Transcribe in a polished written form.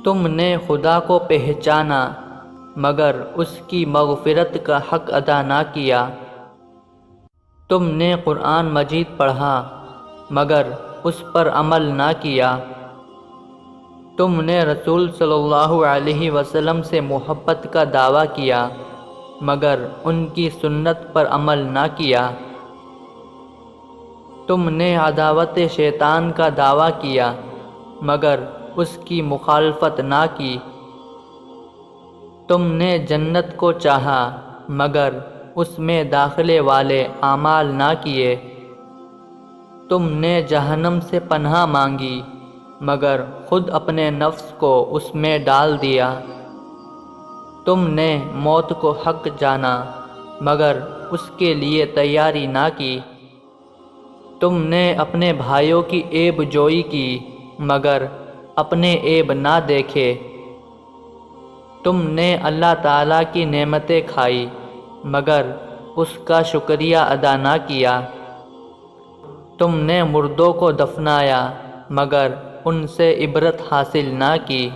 تم نے خدا کو پہچانا مگر اس کی مغفرت کا حق ادا نہ کیا۔ تم نے قرآن مجید پڑھا مگر اس پر عمل نہ کیا۔ تم نے رسول صلی اللہ علیہ وسلم سے محبت کا دعویٰ کیا مگر ان کی سنت پر عمل نہ کیا۔ تم نے عداوت شیطان کا دعویٰ کیا مگر اس کی مخالفت نہ کی۔ تم نے جنت کو چاہا مگر اس میں داخلے والے اعمال نہ کیے۔ تم نے جہنم سے پناہ مانگی مگر خود اپنے نفس کو اس میں ڈال دیا۔ تم نے موت کو حق جانا مگر اس کے لیے تیاری نہ کی۔ تم نے اپنے بھائیوں کی عیب جوئی کی مگر اپنے عیب نہ دیکھے۔ تم نے اللہ تعالیٰ کی نعمتیں کھائی مگر اس کا شکریہ ادا نہ کیا۔ تم نے مردوں کو دفنایا مگر ان سے عبرت حاصل نہ کی۔